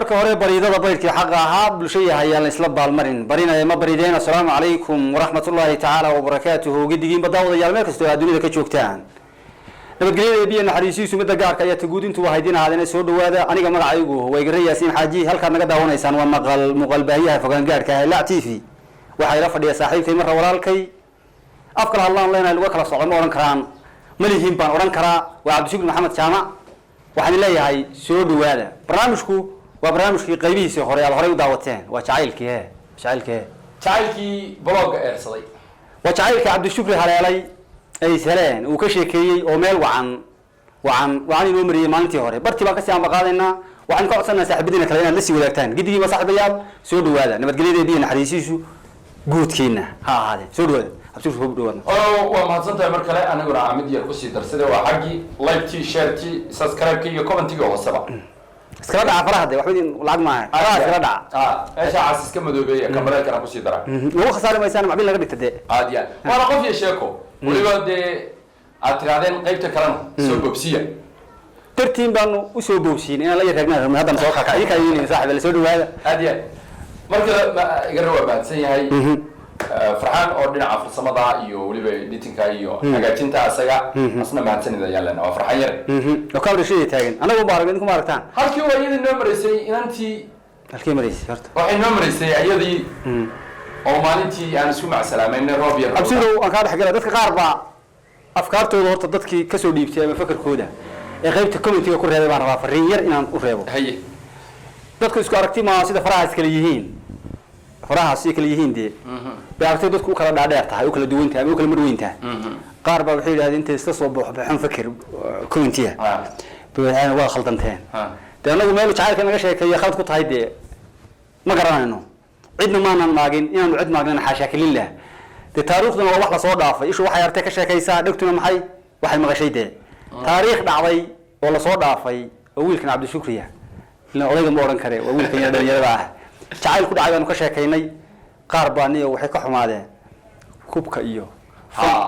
marka hore bariidada baydkii xaq ahaa bulshada hayaan isla baalmarin barinaya ma barideen assalaamu calaykum waraxmatullaahi tacaala wabarakaatuhu gidigiin badawadayaal meel kastoo aad dunida ka joogtaan nabadgelyada biyo naxariisiisu midda gaarka ayaa taguud intuu haydin ahaadeen soo dhawaada aniga magacaygu waygarey yaasiin xaaji halkaad naga daawanaysaan waa muuqaal baahiyaha fogaan gaarka ah Laac TV waxa ila fadhiya saaxiibkay mar walaalkay afkala hadlaan leenahay lagu kala socon oran karaan malihiin baan oran karaa waa Cabdishukri Maxamed Jaamac waxaan leeyahay soo dhawaada barnaamijku waa barnaamijkii qaybihiisa hore aad hore u daawateen waa jacaylkii blogga eersaday waa jacaylkii Cabdishukri haleelay ay saleen uu ka sheekeeyay oo meel wacan inoo mariyay maalintii hore bartii baan ka sii ambaqaadaynaa waxaan ka codsanaynaa saaxiibadiina kale inaad la sii wadaagtaan gidigii ma saaxiibayaal soo dhawaada nabadgelyada biyo naxariisiisu guudkeena ha ahaadeen soo dhawaada Cabdishukri soo dhawaada waa mahadsantahay mar kale aniguna mid yar ku sii darsaday waa xaqi like share subscribe iyo comment hoosaba iskala dhaca farahade waxba idin lacag maahay iskala dhaca eesha caas iska madoobeeya kamarada kana ku sii dara ugu khasaari maysaan macbil laga dhigtay aadiya wala qof iyo sheeko waliba de aad tiraadeen qaybta kalena soo bobsiya tartiin baanu u soo boobsiin in la yaragnaa ma hadan soo kaka ay kayeen saaxiib la soo dhawaada aadiya marka iga waa baadsan yahay farxaan oo dhinaca farsamada iyo waliba editinka iyo hagaajinta asaga asna mahadsanida yaalana waa farxan yar oo ka warshay taagan anagu ma aragin kuma aragtaan halkii waa iyadii noo mareysay inantii halkii mareysay horta waxay noo mareysay iyadii oo maalintii aan isku macsalaamaynay roob yar absido aan ka dhaxgalay dadka qaar baa afkaartooda horta dadkii ka soo dhiibtay ama fakarkooda ee qaybta community ku reebay baan rabaa fariin yar inaan u reebo haye dadku isku aragti ma sida farahaas kala yihiin farahaasi kala yihiin de baartay dadku kala dhaadheer tahay oo kala duwan tahay oo kala marweyn tahay qaar baa waxay yiraahdeen inta iska soo baxan fakir community baa waa khaldanteen de anagu meel jacaylka naga sheekeeyay khalad ku tahay de ma garanayno cidna ma aanan maagin inaan cid maagna xaasha kalilah de taariikhduna waa wax la soo dhaafay ishu waxay artay ka sheekaysaa dhigtuna maxay waxay maqashay de taariikh dhacday oo la soo dhaafay oo wiilkan Cabdishukri ila odayga ma oran kare waa wiilkan yar dhalinyarada ah jacayl ku dhacay aanu ka sheekaynay qaar baa niyo waxay ka xumaadeen kubka iyo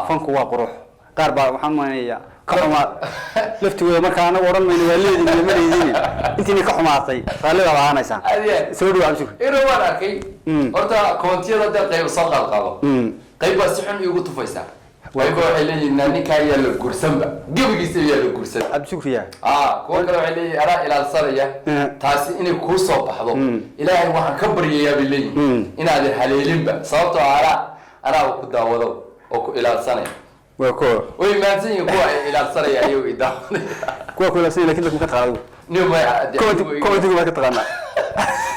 fanku waa qurux qaar baa waxaan maanayaa ka xumaad laftigooda markaa anagu oran mayno waa leedin ma leedin intii ka xumaatay raalliga lahaanaysa soo dhawaad Cabdishukri inuu waan arkay horta koontiyada dad qayb soo qaado qayb baa si xun igu tufaysa wayba waxay leeyihiin ninka ayaa la gursanba gabigiisa ayaa la gursan Cabdishukri kuwa kale waxay leeyihiin ara ilaalsanaya taasi inay ku soo baxdo ilaahay waxaan ka baryayaa bay leeyihiin inaad haleelinba sababtoo ara ku daawado oo ku ilaalsanaya waa ko way maansan yihiin kuwa ilaalsanaya ayagu idaawanaya kuwa kula si laakiin dadku ka qaado niyo ma koontigu ma ka taqaana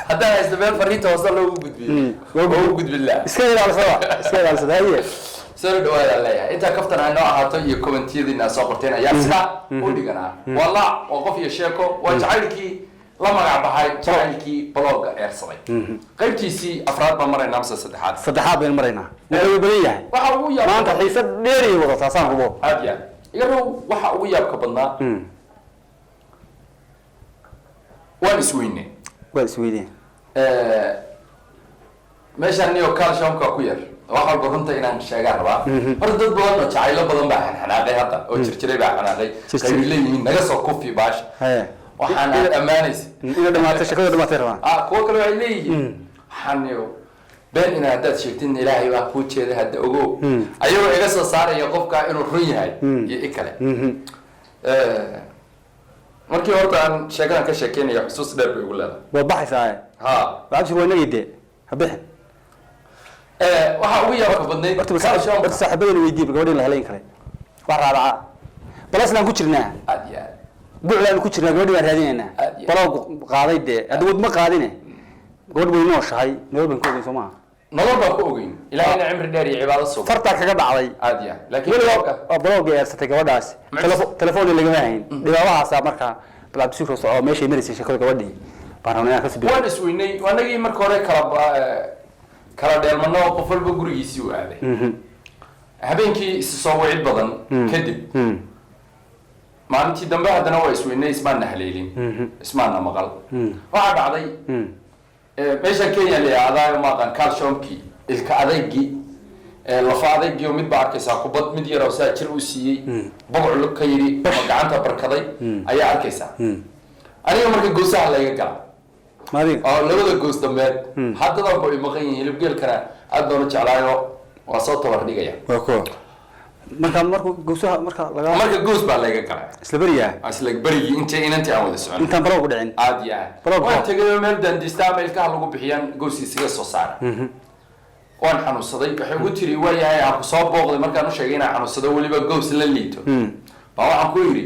haddana isbeel fariinta hoose loogu gudbiyo iska ilaalsada haye soo dhawaada leeyahay inta kaftan ay noo ahaato iyo commentiyadiina soo qorteen ayaa sida u dhiganaa walla oo qof iyo sheeko waa jacaylkii la magac baxay jacaylkii blogga eersaday qaybtiisii afraad baan maraynaa mise saddexaad baan maraynaa wuxuu badan yahay waxa ugu yaab maanta xiisad dheer iyo wada taasaan hubo aadiya iyagu waxa ugu yaabka badnaa waan isweyne meeshaan niyo calciumka ku yar waxa runta inaan sheegaa rabaa horta dad badan oo jacaylo badan baa xanaaqay hadda oo jirjiray baa xanaaqay qayb leeyihiin naga soo kufi baash waxaan amaanaysa ina dhamaatay shaqada dhamaatay rabaa kuwa kale waxay leeyihiin xaniyo been ina haddaad sheegtin ilaahay baa kuu jeeda hadda ogow ayagoo iga soo saaraya qofka inuu run yahay iyo ikale markii horta aan sheekadan ka sheekeynaya xusuus dheer bay ugu leedahay waa baxaysaa Cabdishukri waa nagide habixin waxa ugu yaabka badnay horta saaxiibadana weydiiyay gabadhii la helayn kale wax raaca balaslaan ku jirnaa aadiya buuclaan ku jirnaa gabadhii baan raadinaynaa balog qaaday de hadda ma qaadine gabadh way nooshahay nolol baan ku ogeyn soo maaha nolol baan ku ogeyn ilaahayna cimri dheer iyo cibaado sugan fartaa kaga dhacday aadiya laakiin balog eersatay gabadhaas telefoon lagama hayn dhibaabahaasa markaa Cabdishukri soo meeshay marisay sheekada gabadhii baan rabnaa ka soo waan isweynay wanagii marka hore kala dheelmano qof walba gurigiisii u aaday habeenkii is soo wicid badan kadib maalintii dambe haddana waa isweynay ismaana haleelin ismaana maqal waxaa dhacday meesha Kenya la yiraahdo ma aqaan calciumki ilka adaygi lafa adaygi oo mid baa arkaysaa kubad mid yar oo saa jir u siiyay boqol ka yiri gacanta barkaday ayaa arkaysaa aniga markii goosaha la iga gala maadiga oo labada goos dambeed haddana way maqan yihiin hilib geelkana aad baan u jeclaayo waa soo tabar dhigaya waa ko marka goosaha marka goos baa laga galay isla bariyaa isla barigi intii aan wada socon intaan baro ku dhicin aad yaa waan tagay meel dandista meelka lagu bixiyaan goosiisiga soo saar waan xanuunsaday waxay ugu tiri waayahay aan ku soo booqday markaan u sheegay inaan xanuunsado waliba goos la liito baa waxaan ku yiri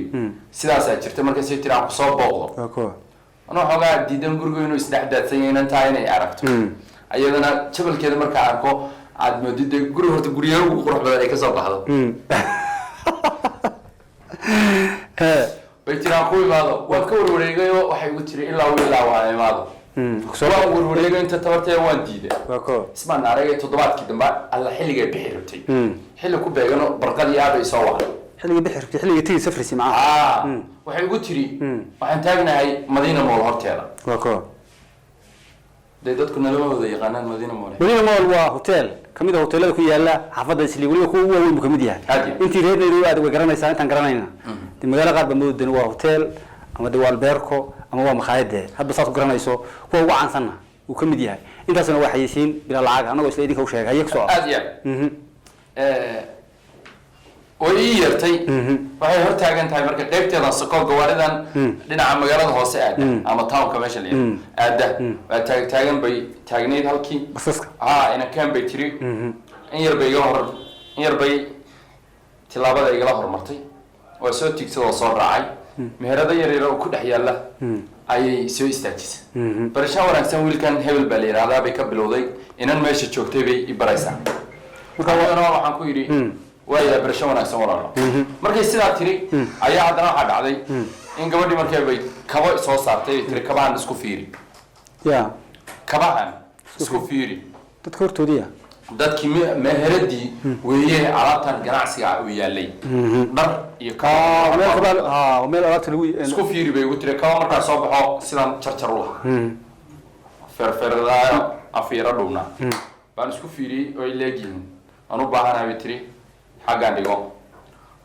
sidaas ay jirtay markaan si tiri aan ku soo booqdo waa ko أنا حاجة جديداً قرقوا إنه استعداد سيئنا تايني عرفته أيضاً شبل كذا مركا عاركو عاد مديد قرقوا تقوليه وقرح بدأ يكسر هذا بيتنا أخوي ماذا وكور وريجيو وحيقول تري إلا ولا وعي ماذا سواء وريجيو أنت تبرتي وان جديدة اسمع نارجع تضبط كده ما على حلقة بحرتي حلقة كوبا يجنو برقدي عاد يسوى حلقة بحرتي حلقة تيجي سفر سي معاه وحيقول تري وحن تاجنا هاي مدينة مول هوتيلا واكو ديدات كنا لما بدي قناة مدينة مول waa hotel kamid ah hotelada ku yaala xaafada isli waliba ku weyn kamid yahay intii reedeedu aad uga garanaysaa intaan garanayna magaalada qaar badan waa hotel ama diwaal beerko ama waa maqaayad hadba saad ku garanayso kuwa ugu caansan uu kamid yahay intaasna waa xayisiin bila lacag anagoo isla idinka u sheegay ayag soo aad yaa way yartay waxay hor taagan tahay marka qaybteeda saqo gawaaridan dhinaca magaalada hoose aad ama townka meesha leeyahay aad taagan bay taagneed halkii basaska ina kan bay tiri in yar bay tilaabada igala hormartay waa soo tigsadoo soo raacay meherada yar oo ku dhex yaala ayay soo istaajisay barasho wanaagsan wiilkan hebel baa la yiraahdaa bay ka bilowday inan meesha joogtay bay i baraysaa marka waxaan ku yiri ويا برشة وناسة ورانا. مركز سيدا تري أيها عندنا واحد عادي إن قبل دي مركز بيت كبا صوص صارتي تري كبا نسكو فيري. يا كبا نسكو فيري. تذكر توديا. ده كمية مهردي وهي علاقة جناسية ويا لي. بر يكا. وميل قبل وميل علاقة لوي. نسكو فيري بيقول تري كبا مركز صوبها سيدا تشرشروها. فرفر لا أفيرا دونا. بنسكو فيري ويا جين. أنا بعنا بتري. حاجة نيجو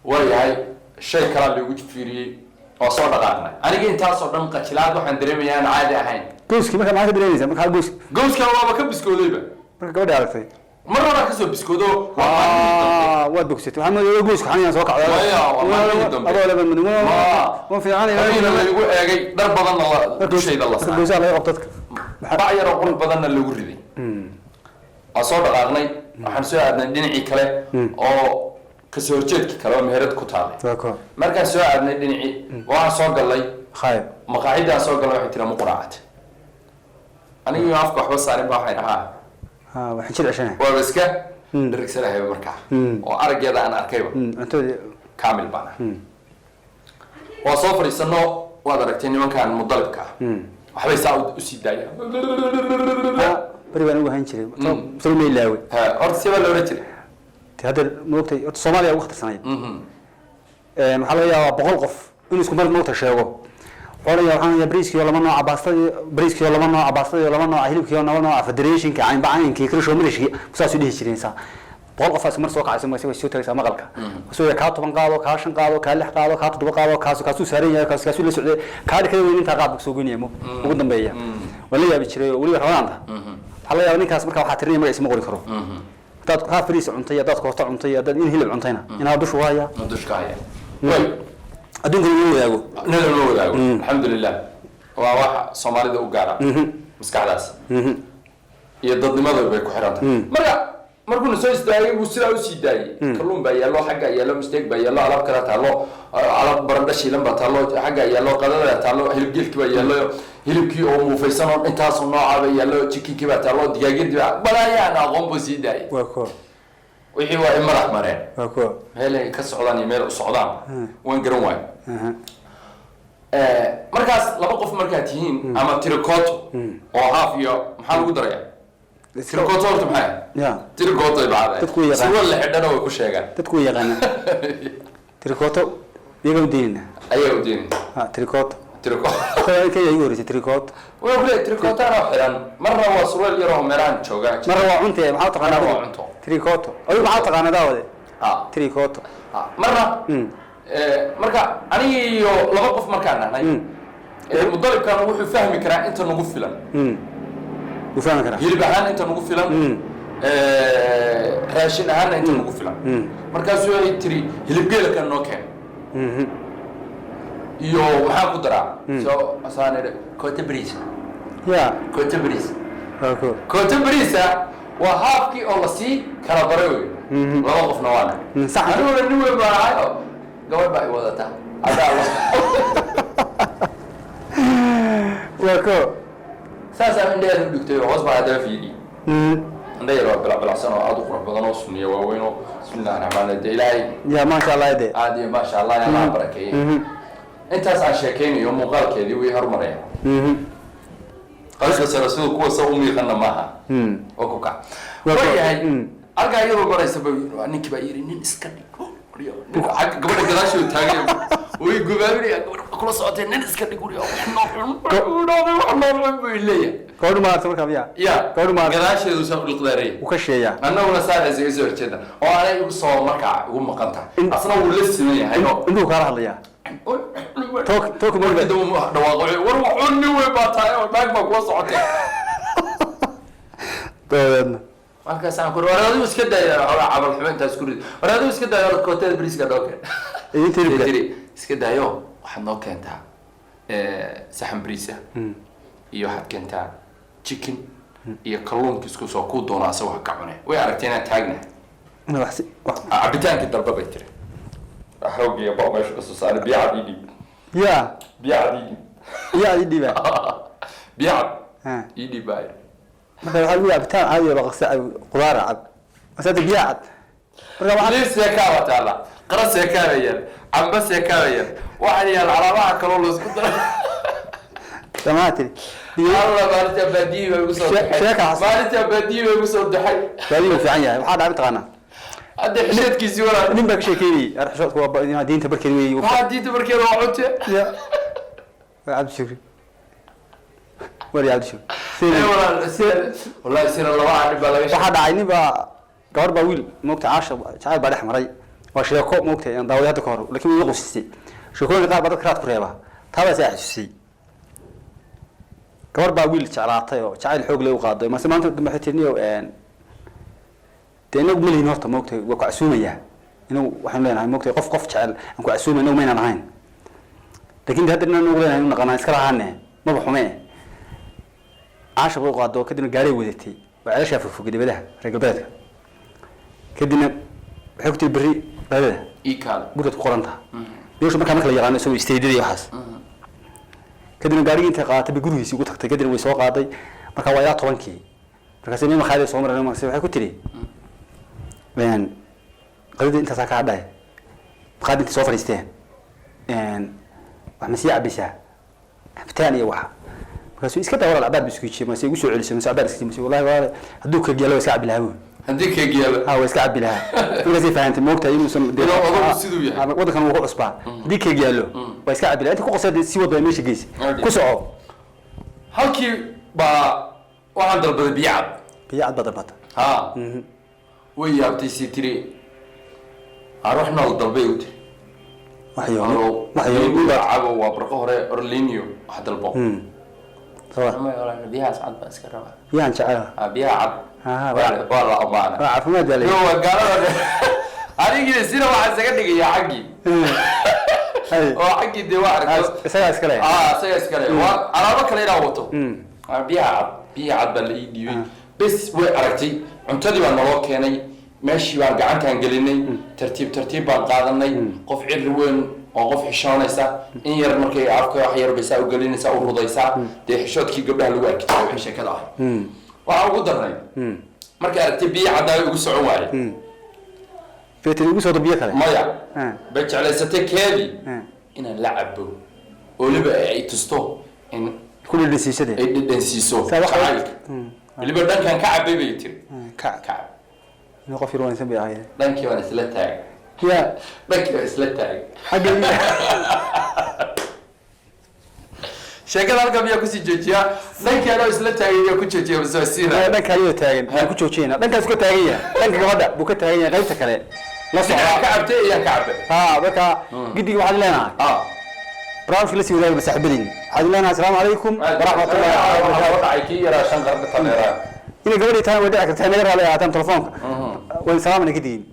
وياي شيء كلا اللي يوجد فيري وصار دقائقنا أنا جين تاسو دم قتلات وحندري ميان عادي أحين جوزك ما كان معك دريزة ما كان جوزك والله ما كان بسكودو يبه ما كان على فين مرة راح يسوي بسكودو ودك ست محمد جوزك حنين سوق على أبغى من ما في عاني لما يقول أجي ضرب بدن الله شيء الله سبحانه جوز على عقدتك بعير أقول بدن اللي يوريدي أصار دقائقنا حنسوي عندنا دينعي كله أو كسورجيت كلام مهرد كتالي. مركز سؤال عندنا دينعي واحد صار قال لي خايب. مقاعدة صار قال لي احترام مقرعات. أنا يوم أفكح بس صار بحين وحنشيل عشانه. وبسكة الركسة هي مركع. وأرجع ده أنا أركبه. أنت كامل بنا. وصفر السنة وأدركتني من كان مضلب كه. وحبي ساعد أسيد دايا. بريبان وجه هنشري. سلمي اللاوي. أرد سبب لو رجلي. هذا النقطة الصومالية وقت السنة. محله يا بقولقف إنه سكمل نقطة شيء ولا يا حنا يا بريسكي ولا منو عباستي بريسكي ولا منو عباستي ولا منو عهيلك ولا منو فدريشن كعين بعين كي كرشوا مريشي بس أسودي هالشيء إنسان بقولقف أسمر سوق عسمر سوي شو ترى سما غلقة وسوي كاتو بنقاضو كاشن قاضو كالح قاضو كاتو دبقاضو كاسو سريع كاسو لسه كارد كده وين تقابل سوقني مو وقدم بيا ولا يا بتشري ولا حوانده محله يا نيكاس مركب حاترين ما اسمه قولي كرو dad ka fariis cuntay dad koosta cuntay dad in hilib cuntayna ina dush waaya dush kaaya way adduunka inuu wadaago inuu wadaago alxamdulillah waa wax Soomaalida u gaara maskaxdaas iyo dadnimada bay ku xirantahay markuu soo istaagay uu sida u sii daayay kalluun baa yaalo xagga yaalo mistake baa yaalo alab kala taalo alab barandha shiilan baa taalo xagga yaalo qadada taalo hilibgeelki baa yaalo hilibkii oo muufaysan oo intaas oo nooca baa yaalo chickenkii baa taalo digaagadi baa balaayaan aqoon buu sii daayay waa ko wixii waa madax mareen waa ko meel ay ka socdaan iyo meel u socdaan waan garan waay markaas laba qof markaa tihiin ama tirikoto oo haaf iyo maxaa lagu darayaa تركوتو أنت معي؟ يا تركوتو بعد. تكوي سوى اللي حدنا ويكون شيئا. تكوي يغنى. تركوتو يجوا دين. أيوة دين. تركوت. تركوت. كي يقولي تركوت. ويقول لي تركوت أنا حيران مرة وصلوا لي يروح ميران شوقة. مرة وعنتي محاطة قناة. مرة وعنتو. تركوتو. أيوة محاطة قناة داودي. تركوتو. مرة. مرة أنا يو لما قف مكاننا هاي. مضرب كان وحو فهمي كرا انت نغو فيلان وفاهم كرا هيلب ahaan inta nagu filan raashin ahaan inta nagu filan markaas way tiri hilib geel kan noo keen iyo waxa ku dara soo asaanade koota bariis ya koota bariis ako koota bariis waa haafkii oo la sii kala baray laba qofna waana sax anuu nin weyn baa ahayo gabadh baa i wadata adaa wako saasaa indheer u dhigtay hoos baa hadaba fiidi indheer waa bilacsan oo aad u qurux badan oo sunniya waaweyn oo bismillahi raxmaani raxiim ilaahay ya ma sha Allah ide aad iyo ma sha Allah ya Allah barakeeyay intaas aan sheekeynayo muuqaalkeedii way hormareen qashka sarasuul kuwa soo umiiqana maaha oo ku ka wayahay arka iyadoo goraysa ninki baa yiri nin iska dhigo gabadha gadaashoo taagay way gubaabinaya kula socotay nin iska dhigo koodu ma arta markaa biya ya koodu ma gadaasheedu soo dhiqdaarey u ka sheeya annaguna saacada soo horjeeda oo aanay ugu soo markaa ugu maqanta asna uu la simeeyahay inuu kala hadlaya توك ما بدهم دواقع وروح عني وباتاي وداك ما كو سocotay تمام markaas aan ku waraadu iska daayay xoolo cabal xubinta isku rid waraadu iska daayay kootada briska dhooke intii iska daayo waxaad noo keentaa saxan brisa iyo waxaad keentaa chicken iyo kalluunka isku soo ku doona asoo wax ka cunay way aragteena taagna waxsi cabitaanka dalba bay tiri xoogii baa meesha ka soo saaray biyaha idib يا بيعدي يا يدي بقى بيعد يدي بقى مثلا هل هو بتاع عادي ولا قدار عاد بس هذا بيعد ليش يا كاوة تعالى قرص يا كاوير عم بس يا كاوير واحد يا العرباء كانوا يسكتوا سمعتني والله ما انت بديه ويقصد ما انت بديه ويقصد حي بديه في عيني واحد عم تقانا هذا حشيت كيسي ولا نين بك شكيلي انا حشوت هو دين تبركي ما دين تبركي وعدت يا عبد الشكري وري عبد الشكري والله سير الله واحد بلا واحد عيني با gabar baa wiil moogta caasha jacayl baa dhex maray waa sheeko moogta aan daawada hadda ka hor laakiin uu qosisay sheekooyinka qaar badan karaad ku reeba taaba saa xisay gabar baa wiil jeclaatay oo jacayl xoog leh u qaaday marse maanta dambe xitiniyo deena milin horta moogta waa ku casuumaya inuu waxaan leenahay moogta qof jecel aan ku casuumayno ma inaan ahayn laakiin hadda inaan ugu leenahay inuu qanaan iska lahaane ma baxumee caasha buu qaado kadibna gaaray wadatay waa ceelasha fufug dibadaha reer galbeedka kadibna waxay ku tii bari dhalada iikaal guriga ku qoranta meesha markaa la yaqaan soo isteediyay waxaas kadibna gaariga inta qaatay gurigiisa ugu tagtay kadibna way soo qaaday marka waa ilaa 10kii markaas inay maxay soo mareen markaas waxay ku tiri been qadida inta saa ka hadhay qadida soo fariisteen wax ma sii cabisa xabtaan iyo waxa markaas iska dawra albaab isku jiimay ma sii ugu soo celisay ma saabad iska jiimay wallahi waa haduu ka geelo iska cabilaabo hadii ka geelo waa iska cabilaha inay fahanteen moogta inuu san deelo odogu siduu yahay ama wadankan uu ku cusbaa hadii ka geelo waa iska cabilaha inta ku qosay si wada meesha geesi ku soco halkii ba waxaan dalbaday biyad badabata ha way yaabtay si tiri aruxna dalbay u tiri waxyo cabo waa barqo hore orlinio wax dalbo ma yala biyaha saad ba iska raba yaan jecel biyaha cad wala amaana caafimaad wala yo gaalada anigii sina waxa isaga dhigaya xaqi oo xaqi de waa arko isaga iskale isaga iskale waa alaabo kale ina wato biyaha cad baa la ii dhiibay bes way aragtay cuntadii baa naloo keenay meeshii baan gacantaan gelinay tartiib baan qaadanay qof cir weyn oo qof xishoonaysa in yar markay afka wax yar baysa u gelinaysa u rudaysa de xishoodkii gabdhaha lagu arkay wixii sheekada ah waxa ugu darnay markay aragtay biyo cadaa ugu socon waayay feetay ugu soo dabiya kale maya bay jeclaysatay keedi inaan la cabo oo liba ay tusto in kulli dhisiisade ay dhidhansiiso liba dhankan ka cabay bay tiri ka إنه قف يروح يسمي عاية. دانكي وأنا سلتاج. يا. دانكي وأنا سلتاج. حاجة. شكل هالكم يا كوسي جوجيا. دانكي أنا سلتاج يا كوسي جوجيا بس وسيرة. دانكي أيوة تاجين. كوسي جوجينا. دانكي أسكت تاجية. دانكي كمان بوكت تاجية غير تكله. لا صح. كعبتي يا كعبة. بكا. جدي واحد لنا. برامج لسه وذاك بسحبين عاد لنا السلام عليكم ورحمه الله وبركاته وضعي يرى شنقر بتنيران إني قبل يتهم ودعك تحمل على تلفونك وين سلام عليك دين